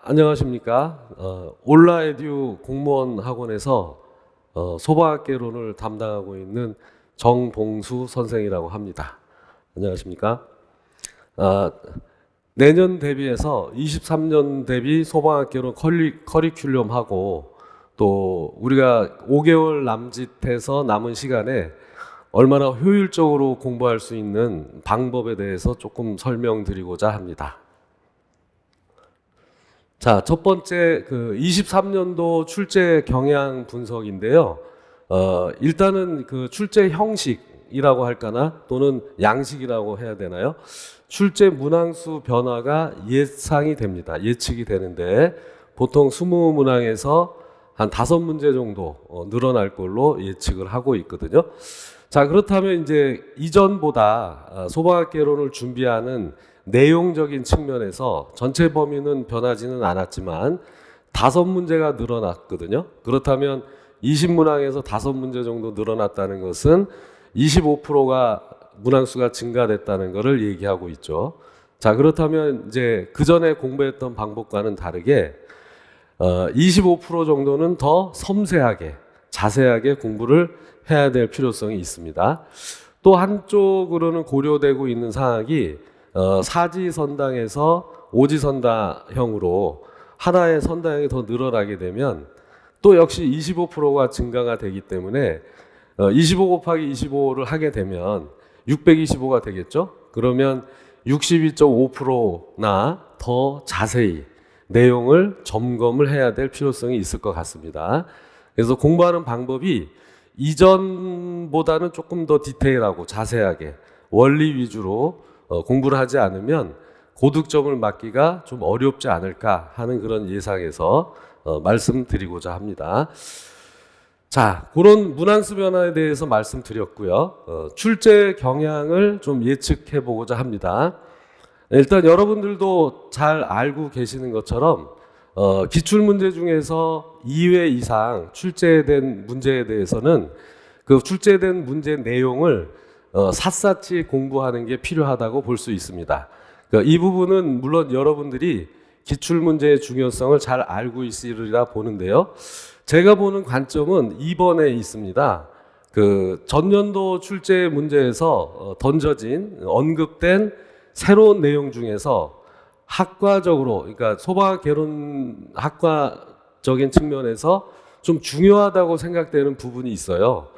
안녕하십니까. 올라에듀 공무원 학원에서 소방학개론을 담당하고 있는 정봉수 선생이라고 합니다. 안녕하십니까. 아, 내년 대비해서 23년 대비 소방학개론 커리큘럼하고 또 우리가 5개월 남짓해서 남은 시간에 얼마나 효율적으로 공부할 수 있는 방법에 대해서 조금 설명드리고자 합니다. 자, 첫 번째 23년도 출제 경향 분석인데요. 일단은 그 출제 형식이라고 할까나 또는 양식이라고 해야 되나요? 출제 문항수 변화가 예상이 됩니다. 예측이 되는데 보통 20문항에서 한 5문제 정도 늘어날 걸로 예측을 하고 있거든요. 자, 그렇다면 이제 이전보다 소방학개론을 준비하는 내용적인 측면에서 전체 범위는 변하지는 않았지만 5문제가 늘어났거든요. 그렇다면 20문항에서 5문제 정도 늘어났다는 것은 25%가 문항수가 증가됐다는 것을 얘기하고 있죠. 자, 그렇다면 이제 그 전에 공부했던 방법과는 다르게 25% 정도는 더 섬세하게 자세하게 공부를 해야 될 필요성이 있습니다. 또 한쪽으로는 고려되고 있는 사항이 사지선당에서 오지선다형으로 하나의 선다형이 더 늘어나게 되면 또 역시 25%가 증가가 되기 때문에 25 곱하기 25를 하게 되면 625가 되겠죠. 그러면 62.5%나 더 자세히 내용을 점검을 해야 될 필요성이 있을 것 같습니다. 그래서 공부하는 방법이 이전보다는 조금 더 디테일하고 자세하게 원리 위주로 공부를 하지 않으면 고득점을 맞기가 좀 어렵지 않을까 하는 그런 예상에서 말씀드리고자 합니다. 자, 그런 문항수 변화에 대해서 말씀드렸고요. 출제 경향을 좀 예측해 보고자 합니다. 일단 여러분들도 잘 알고 계시는 것처럼 기출문제 중에서 2회 이상 출제된 문제에 대해서는 그 출제된 문제 내용을 샅샅이 공부하는 게 필요하다고 볼 수 있습니다. 이 부분은 물론 여러분들이 기출문제의 중요성을 잘 알고 있으리라 보는데요. 제가 보는 관점은 2번에 있습니다. 그 전년도 출제 문제에서 던져진 언급된 새로운 내용 중에서 학과적으로, 그러니까 소방개론 학과적인 측면에서 좀 중요하다고 생각되는 부분이 있어요.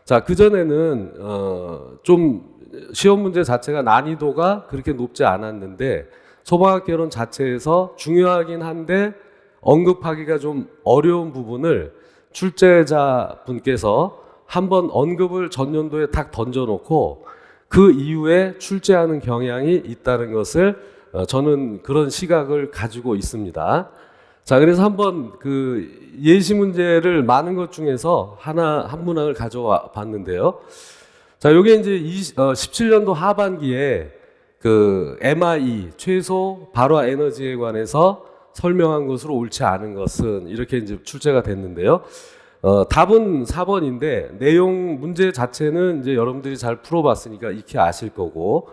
자, 그전에는 좀 시험 문제 자체가 난이도가 그렇게 높지 않았는데 소방학개론 자체에서 중요하긴 한데 언급하기가 좀 어려운 부분을 출제자 분께서 한번 언급을 전년도에 딱 던져놓고 그 이후에 출제하는 경향이 있다는 것을 저는 그런 시각을 가지고 있습니다. 자, 그래서 한번 그 예시 문제를 많은 것 중에서 한 문항을 가져와 봤는데요. 자, 요게 이제 17년도 하반기에 그 MIE 최소 발화 에너지에 관해서 설명한 것으로 옳지 않은 것은 이렇게 이제 출제가 됐는데요. 답은 4번인데 내용 문제 자체는 이제 여러분들이 잘 풀어봤으니까 익히 아실 거고.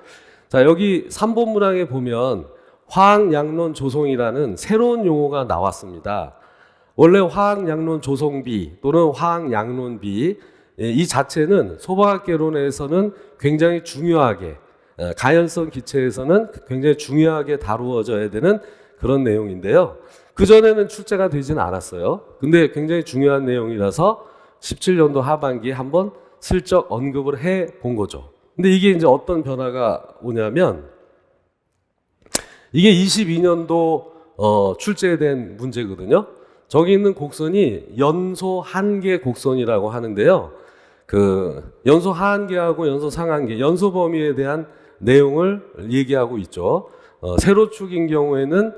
자, 여기 3번 문항에 보면 화학양론 조성이라는 새로운 용어가 나왔습니다. 원래 화학양론 조성비 또는 화학양론비 이 자체는 소방학개론에서는 굉장히 중요하게 가연성 기체에서는 굉장히 중요하게 다루어져야 되는 그런 내용인데요. 그전에는 출제가 되지는 않았어요. 근데 굉장히 중요한 내용이라서 17년도 하반기에 한번 슬쩍 언급을 해 본 거죠. 근데 이게 이제 어떤 변화가 오냐면 이게 22년도 출제된 문제거든요. 저기 있는 곡선이 연소 한계 곡선이라고 하는데요. 그 연소 하한계하고 연소 상한계, 연소 범위에 대한 내용을 얘기하고 있죠. 세로축인 경우에는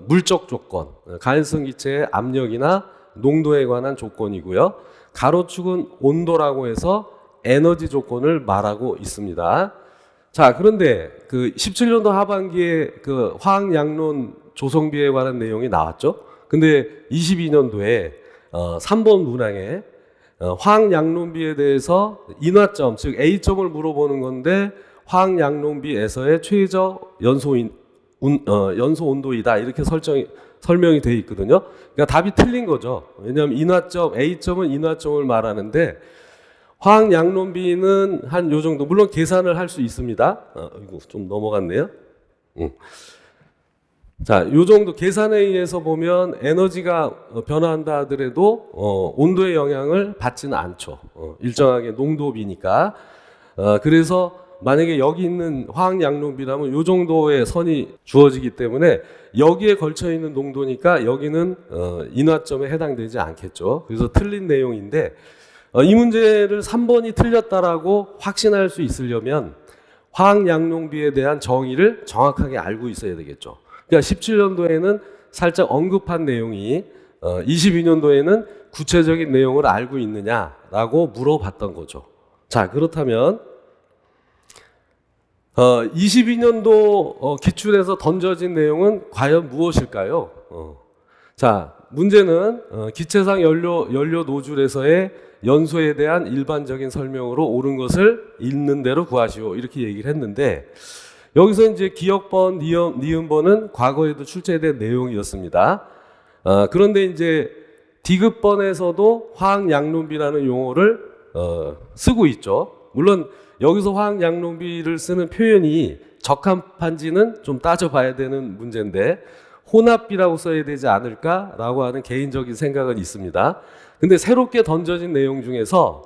물적 조건, 가연성 기체의 압력이나 농도에 관한 조건이고요. 가로축은 온도라고 해서 에너지 조건을 말하고 있습니다. 자, 그런데 그 17년도 하반기에 그 화학양론 조성비에 관한 내용이 나왔죠. 근데 22년도에 3번 문항에 화학양론비에 대해서 인화점, 즉 A점을 물어보는 건데 화학양론비에서의 최저 연소인 연소 온도이다 이렇게 설명이 돼 있거든요. 그러니까 답이 틀린 거죠. 왜냐하면 인화점 A점은 인화점을 말하는데 화학 양론비는 한 요 정도 물론 계산을 할 수 있습니다. 이거 좀 넘어갔네요. 자, 요 정도 계산에 의해서 보면 에너지가 변화한다 하더라도 온도의 영향을 받지는 않죠. 일정하게 농도비니까. 그래서 만약에 여기 있는 화학 양론비라면 요 정도의 선이 주어지기 때문에 여기에 걸쳐 있는 농도니까 여기는 인화점에 해당되지 않겠죠. 그래서 틀린 내용인데 이 문제를 3번이 틀렸다라고 확신할 수 있으려면 화학 양론비에 대한 정의를 정확하게 알고 있어야 되겠죠. 그러니까 17년도에는 살짝 언급한 내용이 22년도에는 구체적인 내용을 알고 있느냐라고 물어봤던 거죠. 자, 그렇다면 22년도 기출에서 던져진 내용은 과연 무엇일까요? 자, 문제는 기체상 연료 노즐에서의 연소에 대한 일반적인 설명으로 옳은 것을 있는 대로 구하시오 이렇게 얘기를 했는데 여기서 이제 기역번, 니은번은 과거에도 출제된 내용이었습니다. 그런데 이제 디귿번에서도 화학 양론비라는 용어를 쓰고 있죠. 물론 여기서 화학 양론비를 쓰는 표현이 적합한지는 좀 따져봐야 되는 문제인데 혼합비라고 써야 되지 않을까라고 하는 개인적인 생각은 있습니다. 근데 새롭게 던져진 내용 중에서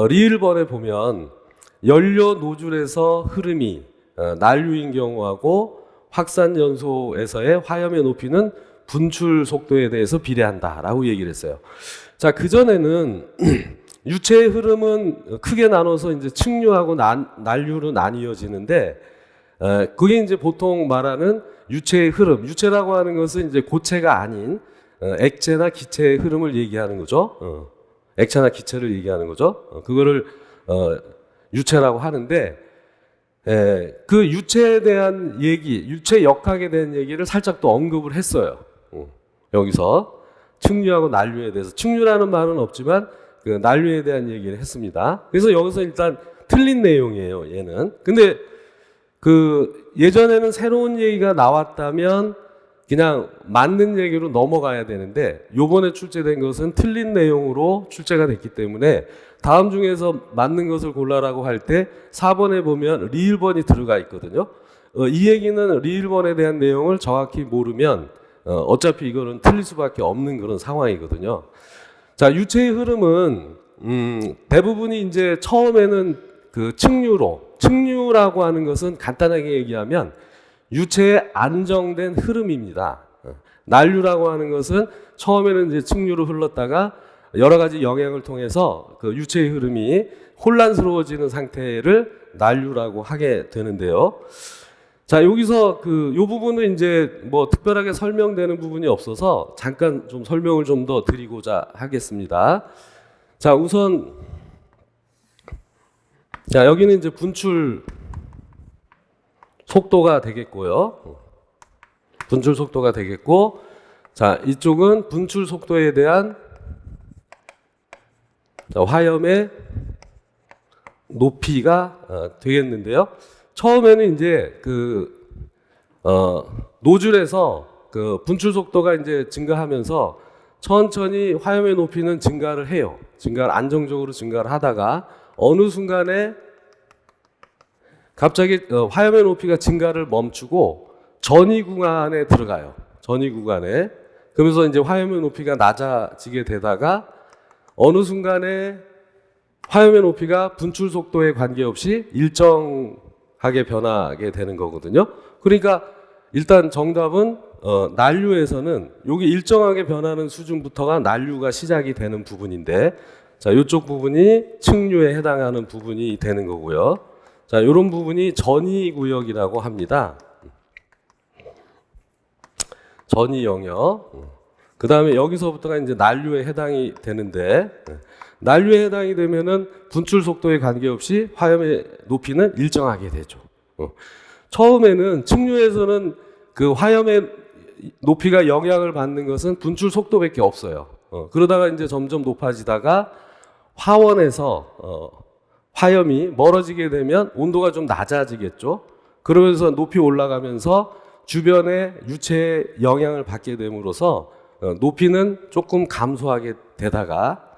리을번에 보면 연료 노즐에서 흐름이 난류인 경우하고 확산연소에서의 화염의 높이는 분출 속도에 대해서 비례한다라고 얘기를 했어요. 자, 그전에는 유체의 흐름은 크게 나눠서 이제 측류하고 난류로 나뉘어지는데 그게 이제 보통 말하는 유체의 흐름, 유체라고 하는 것은 이제 고체가 아닌 액체나 기체의 흐름을 얘기하는 거죠. 액체나 기체를 얘기하는 거죠. 그거를 유체라고 하는데 그 유체에 대한 얘기, 유체 역학에 대한 얘기를 살짝 또 언급을 했어요. 여기서 측류하고 난류에 대해서 측류라는 말은 없지만 그 난류에 대한 얘기를 했습니다. 그래서 여기서 일단 틀린 내용이에요, 얘는. 근데 그 예전에는 새로운 얘기가 나왔다면 그냥 맞는 얘기로 넘어가야 되는데 요번에 출제된 것은 틀린 내용으로 출제가 됐기 때문에 다음 중에서 맞는 것을 골라라고 할 때 4번에 보면 리을번이 들어가 있거든요. 이 얘기는 리을번에 대한 내용을 정확히 모르면 어차피 이거는 틀릴 수밖에 없는 그런 상황이거든요. 자, 유체의 흐름은 대부분이 이제 처음에는 그 측류라고 하는 것은 간단하게 얘기하면 유체의 안정된 흐름입니다. 난류라고 하는 것은 처음에는 이제 측류로 흘렀다가 여러 가지 영향을 통해서 그 유체의 흐름이 혼란스러워지는 상태를 난류라고 하게 되는데요. 자, 여기서 요 부분은 이제 뭐 특별하게 설명되는 부분이 없어서 잠깐 좀 설명을 좀 더 드리고자 하겠습니다. 자, 우선 자, 여기는 이제 분출 속도가 되겠고요. 분출 속도가 되겠고, 자, 이쪽은 분출 속도에 대한 화염의 높이가 되겠는데요. 처음에는 이제 노즐에서 그 분출 속도가 이제 증가하면서 천천히 화염의 높이는 증가를 해요. 안정적으로 증가를 하다가 어느 순간에 갑자기 화염의 높이가 증가를 멈추고 전이 구간에 들어가요. 전이 구간에. 그러면서 이제 화염의 높이가 낮아지게 되다가 어느 순간에 화염의 높이가 분출 속도에 관계없이 일정하게 변하게 되는 거거든요. 그러니까 일단 정답은 난류에서는 여기 일정하게 변하는 수준부터가 난류가 시작이 되는 부분인데, 자, 이쪽 부분이 측류에 해당하는 부분이 되는 거고요. 자, 이런 부분이 전이 구역이라고 합니다. 전이 영역. 그 다음에 여기서부터가 이제 난류에 해당이 되는데, 난류에 해당이 되면은 분출 속도에 관계없이 화염의 높이는 일정하게 되죠. 처음에는 측류에서는 그 화염의 높이가 영향을 받는 것은 분출 속도밖에 없어요. 그러다가 이제 점점 높아지다가 화원에서 화염이 멀어지게 되면 온도가 좀 낮아지겠죠. 그러면서 높이 올라가면서 주변의 유체의 영향을 받게 됨으로써 높이는 조금 감소하게 되다가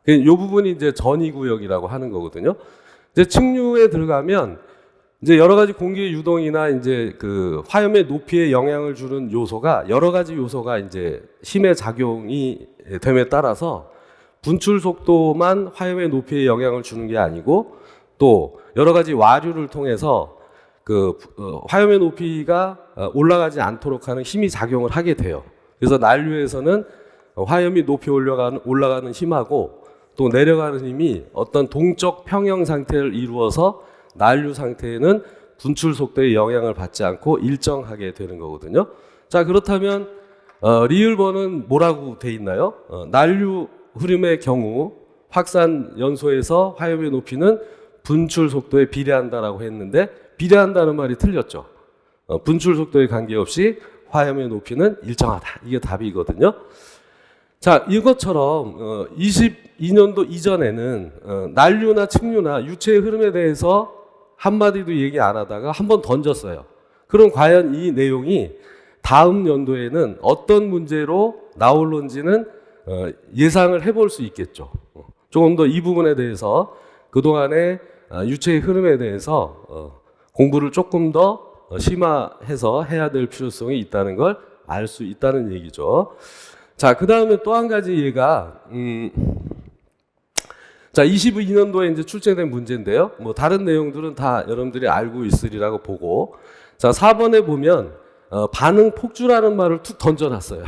이 부분이 이제 전이구역이라고 하는 거거든요. 이제 측류에 들어가면 이제 여러 가지 공기의 유동이나 이제 그 화염의 높이에 영향을 주는 요소가 여러 가지 요소가 이제 힘의 작용이 됨에 따라서 분출 속도만 화염의 높이에 영향을 주는 게 아니고 또 여러 가지 와류를 통해서 그 화염의 높이가 올라가지 않도록 하는 힘이 작용을 하게 돼요. 그래서 난류에서는 화염이 높이 올라가는 힘하고 또 내려가는 힘이 어떤 동적 평형 상태를 이루어서 난류 상태에는 분출 속도에 영향을 받지 않고 일정하게 되는 거거든요. 자, 그렇다면 리을번은 뭐라고 돼 있나요? 난류 흐름의 경우 확산 연소에서 화염의 높이는 분출 속도에 비례한다라고 했는데 비례한다는 말이 틀렸죠. 분출 속도에 관계없이 화염의 높이는 일정하다. 이게 답이거든요. 자, 이것처럼 22년도 이전에는 난류나 측류나 유체의 흐름에 대해서 한마디도 얘기 안 하다가 한번 던졌어요. 그럼 과연 이 내용이 다음 연도에는 어떤 문제로 나올런지는 예상을 해볼 수 있겠죠. 조금 더 이 부분에 대해서 그동안의 유체의 흐름에 대해서 공부를 조금 더 심화해서 해야 될 필요성이 있다는 걸 알 수 있다는 얘기죠. 자, 그 다음에 또 한 가지 얘가, 자, 22년도에 이제 출제된 문제인데요. 뭐, 다른 내용들은 다 여러분들이 알고 있으리라고 보고, 자, 4번에 보면, 반응 폭주라는 말을 툭 던져놨어요.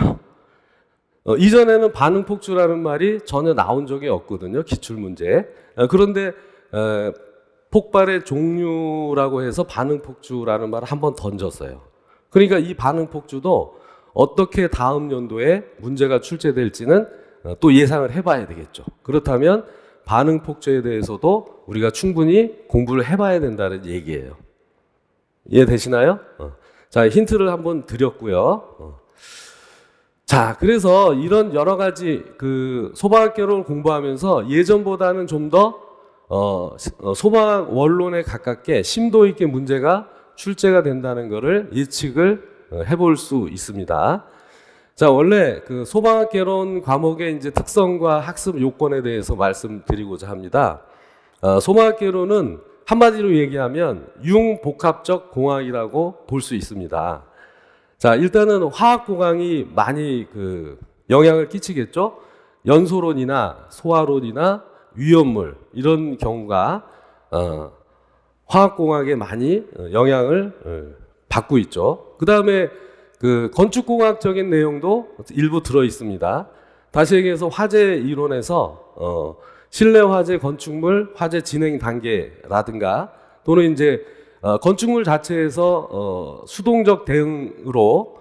이전에는 반응 폭주라는 말이 전혀 나온 적이 없거든요. 기출문제. 그런데, 폭발의 종류라고 해서 반응 폭주라는 말을 한번 던졌어요. 그러니까 이 반응 폭주도 어떻게 다음 연도에 문제가 출제될지는 또 예상을 해봐야 되겠죠. 그렇다면 반응 폭주에 대해서도 우리가 충분히 공부를 해봐야 된다는 얘기예요. 이해되시나요? 자, 힌트를 한번 드렸고요. 자, 그래서 이런 여러 가지 그 소방학개론을 공부하면서 예전보다는 좀 더 소방 원론에 가깝게 심도 있게 문제가 출제가 된다는 것을 예측을 해볼 수 있습니다. 자, 원래 그 소방학개론 과목의 이제 특성과 학습 요건에 대해서 말씀드리고자 합니다. 소방학개론은 한마디로 얘기하면 융복합적 공학이라고 볼 수 있습니다. 자, 일단은 화학공학이 많이 그 영향을 끼치겠죠. 연소론이나 소화론이나 위험물 이런 경우가 화학공학에 많이 영향을 받고 있죠. 그 다음에 그 건축공학적인 내용도 일부 들어 있습니다. 다시 얘기해서 화재 이론에서 실내 화재 건축물 화재 진행 단계라든가 또는 이제 건축물 자체에서 수동적 대응으로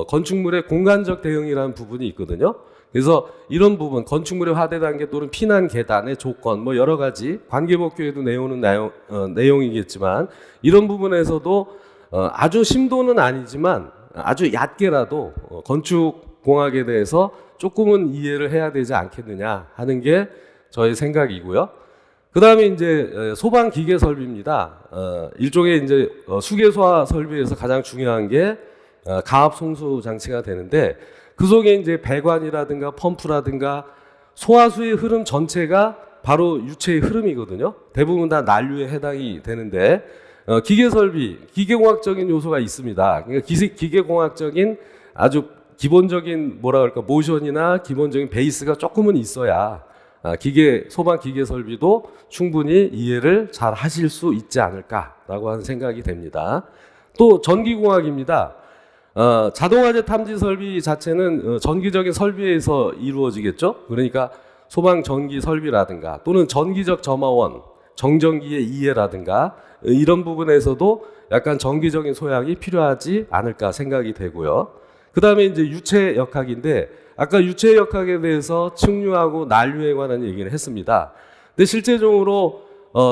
건축물의 공간적 대응이라는 부분이 있거든요. 그래서 이런 부분 건축물의 화재 단계 또는 피난 계단의 조건 뭐 여러 가지 관계법규에도 내오는 내용이겠지만 이런 부분에서도 아주 심도는 아니지만 아주 얕게라도 건축공학에 대해서 조금은 이해를 해야 되지 않겠느냐 하는 게 저의 생각이고요. 그 다음에 이제 소방기계 설비입니다. 일종의 이제 수계소화 설비에서 가장 중요한 게 가압 송수 장치가 되는데 그 속에 이제 배관이라든가 펌프라든가 소화수의 흐름 전체가 바로 유체의 흐름이거든요. 대부분 다 난류에 해당이 되는데 기계 설비, 기계공학적인 요소가 있습니다. 그러니까 기계공학적인 아주 기본적인 뭐라 그럴까 모션이나 기본적인 베이스가 조금은 있어야 소방 기계 설비도 충분히 이해를 잘 하실 수 있지 않을까라고 하는 생각이 됩니다. 또 전기공학입니다. 자동화재 탐지 설비 자체는 전기적인 설비에서 이루어지겠죠. 그러니까 소방 전기 설비라든가 또는 전기적 점화원, 정전기의 이해라든가 이런 부분에서도 약간 전기적인 소양이 필요하지 않을까 생각이 되고요. 그 다음에 이제 유체 역학인데 아까 유체 역학에 대해서 측류하고 난류에 관한 얘기를 했습니다. 근데 실제적으로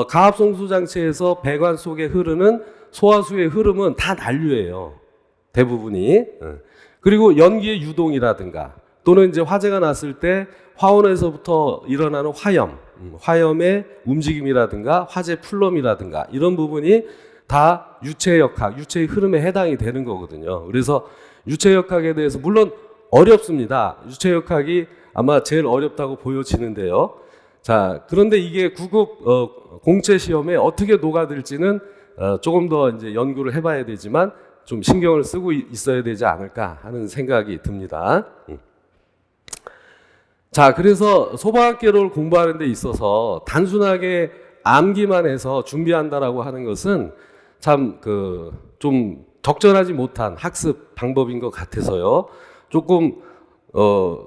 가압송수 장치에서 배관 속에 흐르는 소화수의 흐름은 다 난류예요. 대부분이. 그리고 연기의 유동이라든가 또는 이제 화재가 났을 때 화원에서부터 일어나는 화염의 움직임이라든가 화재 플럼이라든가 이런 부분이 다 유체역학, 유체의 흐름에 해당이 되는 거거든요. 그래서 유체역학에 대해서 물론 어렵습니다. 유체역학이 아마 제일 어렵다고 보여지는데요. 자, 그런데 이게 구급 공채 시험에 어떻게 녹아들지는 조금 더 이제 연구를 해봐야 되지만 좀 신경을 쓰고 있어야 되지 않을까 하는 생각이 듭니다. 자, 그래서 소방학개론을 공부하는 데 있어서 단순하게 암기만 해서 준비한다라고 하는 것은 참 좀 적절하지 못한 학습 방법인 것 같아서요. 조금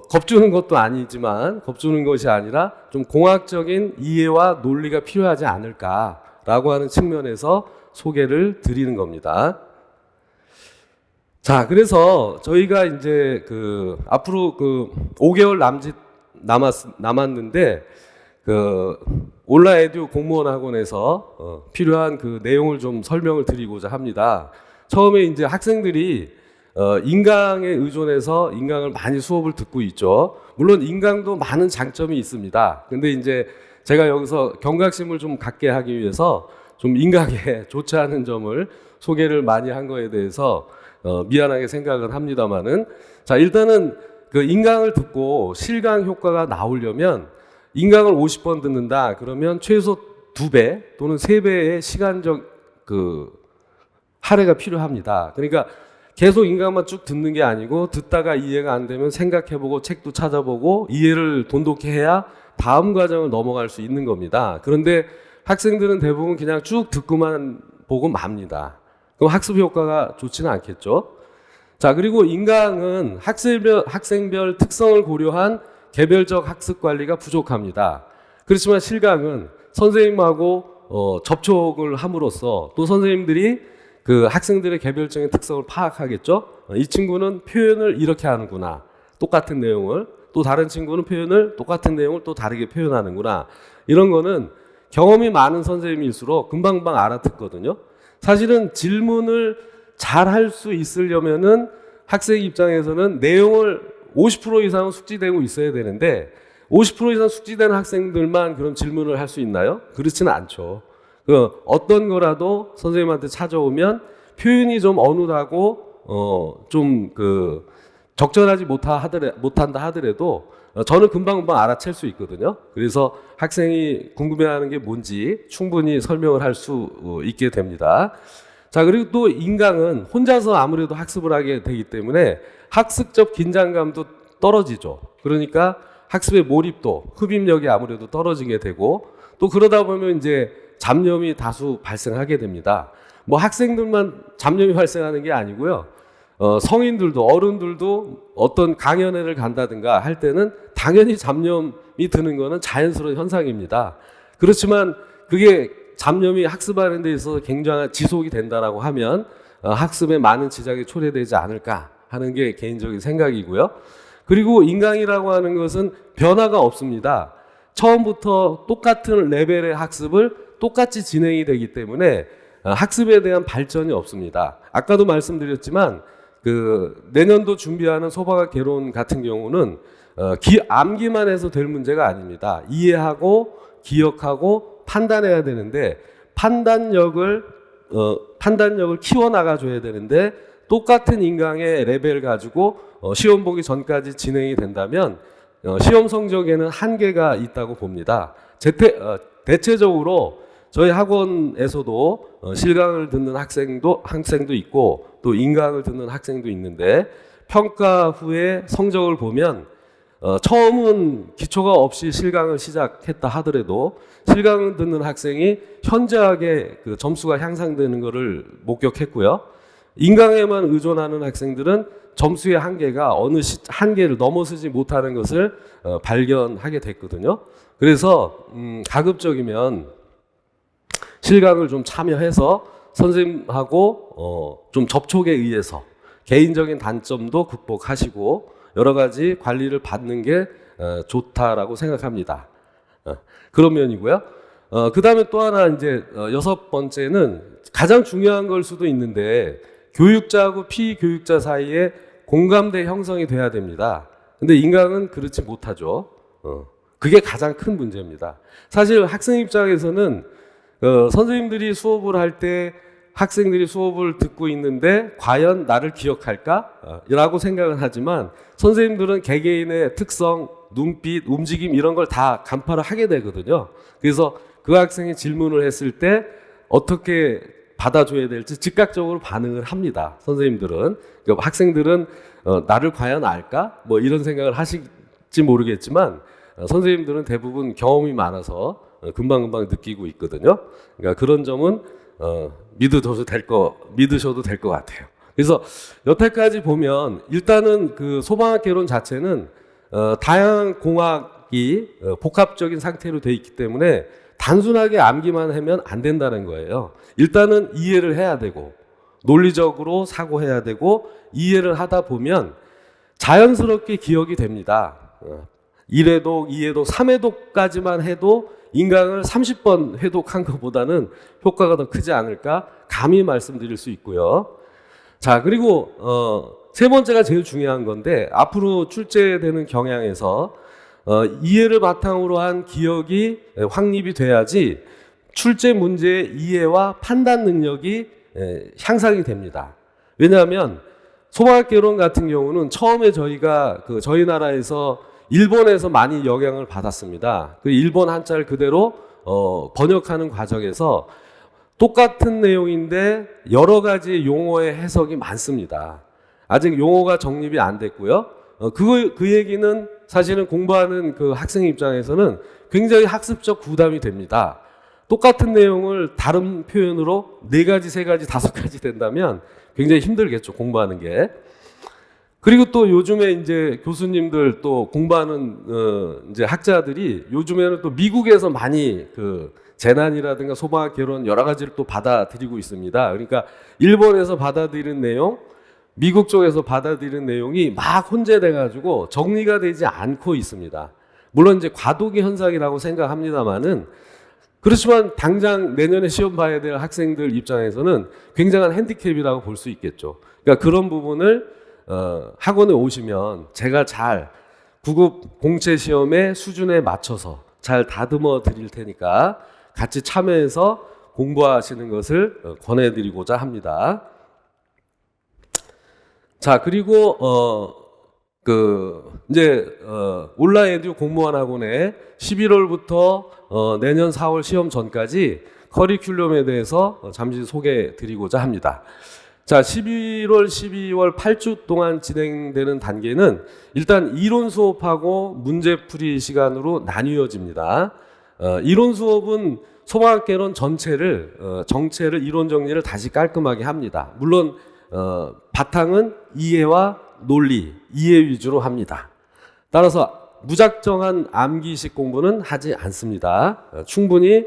겁주는 것도 아니지만 겁주는 것이 아니라 좀 공학적인 이해와 논리가 필요하지 않을까라고 하는 측면에서 소개를 드리는 겁니다. 자, 저희가 이제 앞으로 5개월 남았는데 온라에듀 공무원 학원에서 필요한 내용을 좀 설명을 드리고자 합니다. 처음에 이제 학생들이 인강에 의존해서 인강을 많이 수업을 듣고 있죠. 물론 인강도 많은 장점이 있습니다. 근데 이제 제가 여기서 경각심을 좀 갖게 하기 위해서 좀 인강에 좋지 않은 점을 소개를 많이 한 거에 대해서 미안하게 생각을 합니다만은, 자, 일단은 인강을 듣고 실강 효과가 나오려면 인강을 50번 듣는다 그러면 최소 2배 또는 3배의 시간적 할애가 필요합니다. 그러니까 계속 인강만 쭉 듣는 게 아니고 듣다가 이해가 안 되면 생각해보고 책도 찾아보고 이해를 돈독히 해야 다음 과정을 넘어갈 수 있는 겁니다. 그런데 학생들은 대부분 그냥 쭉 듣고만 보고 맙니다. 그럼 학습 효과가 좋지는 않겠죠. 자, 그리고 인강은 학생별 특성을 고려한 개별적 학습 관리가 부족합니다. 그렇지만 실강은 선생님하고 접촉을 함으로써 또 선생님들이 학생들의 개별적인 특성을 파악하겠죠. 이 친구는 표현을 이렇게 하는구나. 똑같은 내용을. 또 다른 친구는 표현을 똑같은 내용을 또 다르게 표현하는구나. 이런 거는 경험이 많은 선생님일수록 금방금방 알아듣거든요. 사실은 질문을 잘 할 수 있으려면은 학생 입장에서는 내용을 50% 이상은 숙지되고 있어야 되는데 50% 이상 숙지된 학생들만 그런 질문을 할 수 있나요? 그렇지는 않죠. 어떤 거라도 선생님한테 찾아오면 표현이 좀 어눌하고 좀 적절하지 못한다 하더라도 저는 금방금방 알아챌 수 있거든요. 그래서 학생이 궁금해하는 게 뭔지 충분히 설명을 할 수 있게 됩니다. 자, 그리고 또 인강은 혼자서 아무래도 학습을 하게 되기 때문에 학습적 긴장감도 떨어지죠. 그러니까 학습의 몰입도, 흡입력이 아무래도 떨어지게 되고 또 그러다 보면 이제 잡념이 다수 발생하게 됩니다. 뭐 학생들만 잡념이 발생하는 게 아니고요. 성인들도 어른들도 어떤 강연회를 간다든가 할 때는 당연히 잡념이 드는 거는 자연스러운 현상입니다. 그렇지만 그게 잡념이 학습하는 데 있어서 굉장한 지속이 된다라고 하면 학습에 많은 지장이 초래되지 않을까 하는 게 개인적인 생각이고요. 그리고 인강이라고 하는 것은 변화가 없습니다. 처음부터 똑같은 레벨의 학습을 똑같이 진행이 되기 때문에 학습에 대한 발전이 없습니다. 아까도 말씀드렸지만 내년도 준비하는 소방학 개론 같은 경우는 암기만 해서 될 문제가 아닙니다. 이해하고 기억하고 판단해야 되는데 판단력을 키워나가 줘야 되는데 똑같은 인강의 레벨 가지고 시험 보기 전까지 진행이 된다면 시험 성적에는 한계가 있다고 봅니다. 대체적으로 저희 학원에서도 실강을 듣는 학생도 있고 또 인강을 듣는 학생도 있는데 평가 후에 성적을 보면 처음은 기초가 없이 실강을 시작했다 하더라도 실강을 듣는 학생이 현저하게 점수가 향상되는 것을 목격했고요. 인강에만 의존하는 학생들은 점수의 한계가 어느 한계를 넘어서지 못하는 것을 발견하게 됐거든요. 그래서 가급적이면 실강을 좀 참여해서 선생님하고 좀 접촉에 의해서 개인적인 단점도 극복하시고 여러 가지 관리를 받는 게 좋다라고 생각합니다. 그런 면이고요. 그 다음에 또 하나 이제 6번째는 가장 중요한 걸 수도 있는데 교육자하고 피교육자 사이에 공감대 형성이 돼야 됩니다. 근데 인강은 그렇지 못하죠. 그게 가장 큰 문제입니다. 사실 학생 입장에서는 선생님들이 수업을 할 때 학생들이 수업을 듣고 있는데 과연 나를 기억할까? 라고 생각은 하지만 선생님들은 개개인의 특성, 눈빛, 움직임 이런 걸 다 간파를 하게 되거든요. 그래서 그 학생이 질문을 했을 때 어떻게 받아줘야 될지 즉각적으로 반응을 합니다. 선생님들은. 그러니까 학생들은 나를 과연 알까? 뭐 이런 생각을 하실지 모르겠지만 선생님들은 대부분 경험이 많아서 금방금방 느끼고 있거든요. 그러니까 그런 점은 믿으셔도 될 것 같아요. 그래서 여태까지 보면 일단은 그 소방학 개론 자체는 다양한 공학이 복합적인 상태로 돼 있기 때문에 단순하게 암기만 하면 안 된다는 거예요. 일단은 이해를 해야 되고 논리적으로 사고해야 되고 이해를 하다 보면 자연스럽게 기억이 됩니다. 1회독, 2회독, 3회독까지만 해도 인강을 30번 회독한 것보다는 효과가 더 크지 않을까 감히 말씀드릴 수 있고요. 자, 그리고 세 번째가 제일 중요한 건데 앞으로 출제되는 경향에서 이해를 바탕으로 한 기억이 확립이 돼야지 출제 문제의 이해와 판단 능력이 향상이 됩니다. 왜냐하면 소방학 개론 같은 경우는 처음에 저희가 저희 나라에서 일본에서 많이 영향을 받았습니다. 그 일본 한자를 그대로 번역하는 과정에서 똑같은 내용인데 여러 가지 용어의 해석이 많습니다. 아직 용어가 정립이 안 됐고요. 그 얘기는 사실은 공부하는 그 학생 입장에서는 굉장히 학습적 부담이 됩니다. 똑같은 내용을 다른 표현으로 4가지, 3가지, 5가지 된다면 굉장히 힘들겠죠, 공부하는 게. 그리고 또 요즘에 이제 교수님들 또 공부하는 이제 학자들이 요즘에는 또 미국에서 많이 그 재난이라든가 소방학 개론 여러 가지를 또 받아들이고 있습니다. 그러니까 일본에서 받아들이는 내용, 미국 쪽에서 받아들이는 내용이 막 혼재돼 가지고 정리가 되지 않고 있습니다. 물론 이제 과도기 현상이라고 생각합니다만은 그렇지만 당장 내년에 시험 봐야 될 학생들 입장에서는 굉장한 핸디캡이라고 볼 수 있겠죠. 그러니까 그런 부분을 학원에 오시면 제가 잘 9급 공채 시험의 수준에 맞춰서 잘 다듬어 드릴 테니까 같이 참여해서 공부하시는 것을 권해드리고자 합니다. 자, 그리고 이제 온라인 에듀 공무원 학원에 11월부터 내년 4월 시험 전까지 커리큘럼에 대해서 잠시 소개해 드리고자 합니다. 자, 11월, 12월 8주 동안 진행되는 단계는 일단 이론 수업하고 문제풀이 시간으로 나뉘어집니다. 이론 수업은 소방학 개론 전체를 정체를 이론 정리를 다시 깔끔하게 합니다. 물론 바탕은 이해와 논리, 이해 위주로 합니다. 따라서 무작정한 암기식 공부는 하지 않습니다. 충분히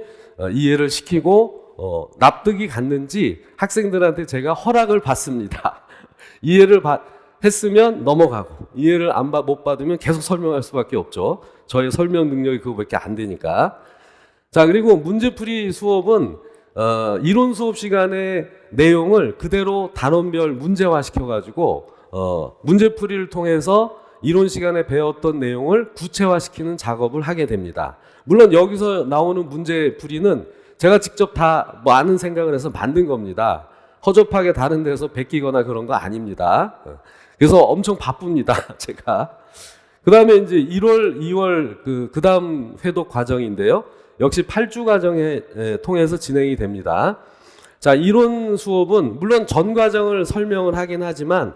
이해를 시키고 납득이 갔는지 학생들한테 제가 허락을 받습니다. 이해를 했으면 넘어가고 이해를 못 받으면 계속 설명할 수밖에 없죠. 저의 설명 능력이 그거밖에 안 되니까. 자, 그리고 문제풀이 수업은 이론 수업 시간의 내용을 그대로 단원별 문제화 시켜가지고 문제풀이를 통해서 이론 시간에 배웠던 내용을 구체화시키는 작업을 하게 됩니다. 물론 여기서 나오는 문제풀이는 제가 직접 다 아는 생각을 해서 만든 겁니다. 허접하게 다른 데서 베끼거나 그런 거 아닙니다. 그래서 엄청 바쁩니다, 제가. 그 다음에 이제 1월, 2월 그 다음 회독 과정인데요. 역시 8주 과정에 통해서 진행이 됩니다. 자, 이론 수업은 물론 전 과정을 설명을 하긴 하지만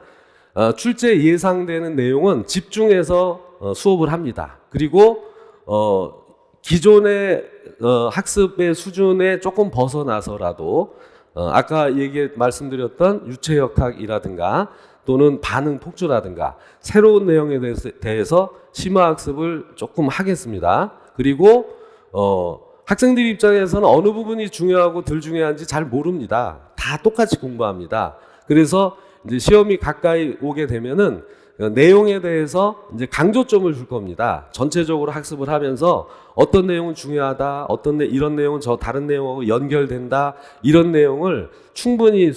출제 예상되는 내용은 집중해서 수업을 합니다. 그리고 기존의 학습의 수준에 조금 벗어나서라도 아까 말씀드렸던 유체역학이라든가 또는 반응 폭주라든가 새로운 내용에 대해서 심화학습을 조금 하겠습니다. 그리고 학생들 입장에서는 어느 부분이 중요하고 덜 중요한지 잘 모릅니다. 다 똑같이 공부합니다. 그래서 이제 시험이 가까이 오게 되면은 내용에 대해서 이제 강조점을 줄 겁니다. 전체적으로 학습을 하면서 어떤 내용은 중요하다, 이런 내용은 저 다른 내용하고 연결된다, 이런 내용을 충분히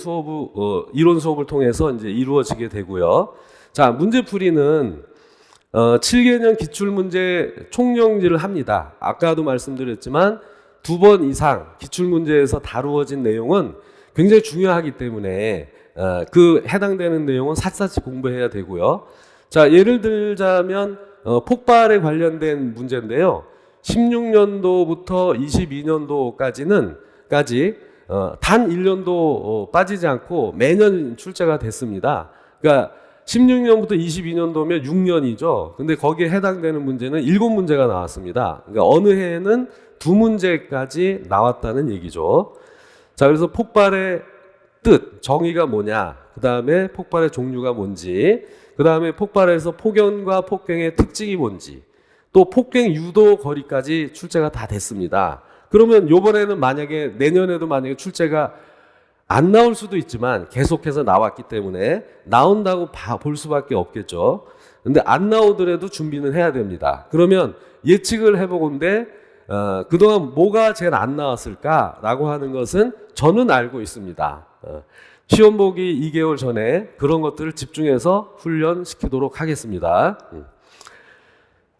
이론 수업을 통해서 이제 이루어지게 되고요. 자, 문제풀이는 7개년 기출문제 총영지를 합니다. 아까도 말씀드렸지만 2번 이상 기출문제에서 다루어진 내용은 굉장히 중요하기 때문에 그 해당되는 내용은 샅샅이 공부해야 되고요. 자, 예를 들자면 폭발에 관련된 문제인데요. 16년도부터 22년도까지는 단 1년도 빠지지 않고 매년 출제가 됐습니다. 그러니까 16년부터 22년도면 6년이죠. 근데 거기에 해당되는 문제는 7문제가 나왔습니다. 그러니까 어느 해에는 2문제까지 나왔다는 얘기죠. 자, 그래서 폭발의 뜻, 정의가 뭐냐, 그 다음에 폭발의 종류가 뭔지, 그 다음에 폭발에서 폭염과 폭행의 특징이 뭔지, 또 폭행 유도 거리까지 출제가 다 됐습니다. 그러면 요번에는 내년에도 만약에 출제가 안 나올 수도 있지만 계속해서 나왔기 때문에 나온다고 볼 수밖에 없겠죠. 근데 안 나오더라도 준비는 해야 됩니다. 그러면 예측을 해보건데 그동안 뭐가 제일 안 나왔을까라고 하는 것은 저는 알고 있습니다. 시험 보기 2개월 전에 그런 것들을 집중해서 훈련시키도록 하겠습니다.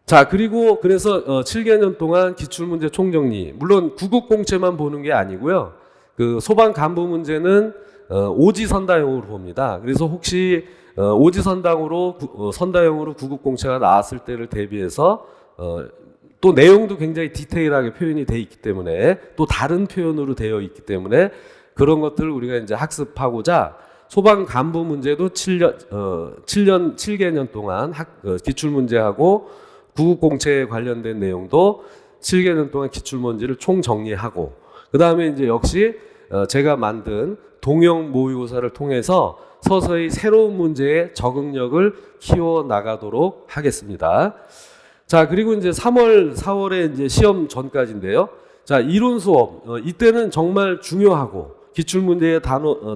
자, 그리고 그래서 7개년 동안 기출문제 총정리, 물론 구국공채만 보는 게 아니고요. 그 소방 간부 문제는 오지선다형으로 봅니다. 그래서 혹시 선다형으로 구국공채가 나왔을 때를 대비해서 또 내용도 굉장히 디테일하게 표현이 돼 있기 때문에 또 다른 표현으로 되어 있기 때문에 그런 것들을 우리가 이제 학습하고자 소방 간부 문제도 7개년 동안 기출문제하고 구국공채에 관련된 내용도 7개년 동안 기출문제를 총정리하고 그 다음에 이제 역시 제가 만든 동형 모의고사를 통해서 서서히 새로운 문제의 적응력을 키워 나가도록 하겠습니다. 자, 그리고 이제 3월, 4월에 이제 시험 전까지인데요. 자, 이론 수업 이때는 정말 중요하고 기출문제에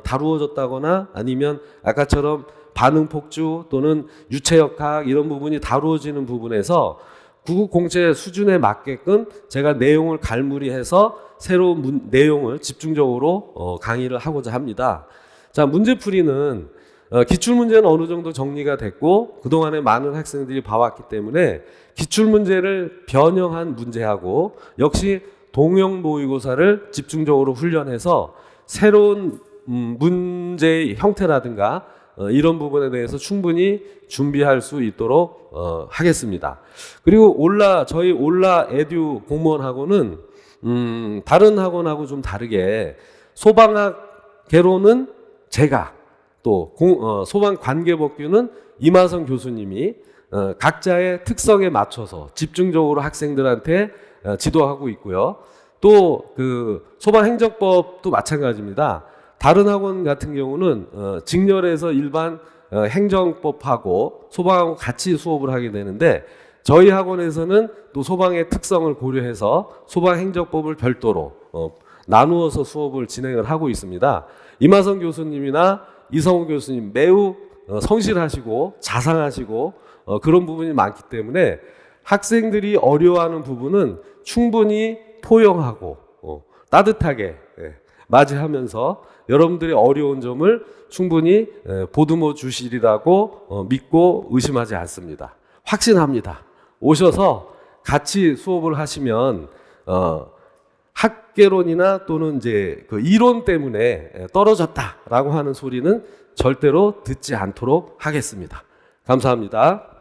다루어졌다거나 아니면 아까처럼 반응폭주 또는 유체역학 이런 부분이 다루어지는 부분에서 구국공채 수준에 맞게끔 제가 내용을 갈무리해서 새로운 내용을 집중적으로 강의를 하고자 합니다. 자, 문제풀이는 기출문제는 어느 정도 정리가 됐고 그동안에 많은 학생들이 봐왔기 때문에 기출문제를 변형한 문제하고 역시 동형 모의고사를 집중적으로 훈련해서 새로운 문제의 형태라든가 이런 부분에 대해서 충분히 준비할 수 있도록 하겠습니다. 그리고 저희 올라 에듀 공무원하고는 다른 학원하고 좀 다르게 소방학개론은 제가 또 소방관계법규는 이마성 교수님이 각자의 특성에 맞춰서 집중적으로 학생들한테 지도하고 있고요. 또 그 소방행정법도 마찬가지입니다. 다른 학원 같은 경우는 직렬해서 일반 행정법하고 소방하고 같이 수업을 하게 되는데 저희 학원에서는 또 소방의 특성을 고려해서 소방행정법을 별도로 나누어서 수업을 진행을 하고 있습니다. 이마성 교수님이나 이성우 교수님 매우 성실하시고 자상하시고 그런 부분이 많기 때문에 학생들이 어려워하는 부분은 충분히 포용하고 따뜻하게 맞이하면서 여러분들의 어려운 점을 충분히 보듬어 주시리라고 믿고 의심하지 않습니다. 확신합니다. 오셔서 같이 수업을 하시면 학개론이나 또는 이제 그 이론 때문에 떨어졌다라고 하는 소리는 절대로 듣지 않도록 하겠습니다. 감사합니다.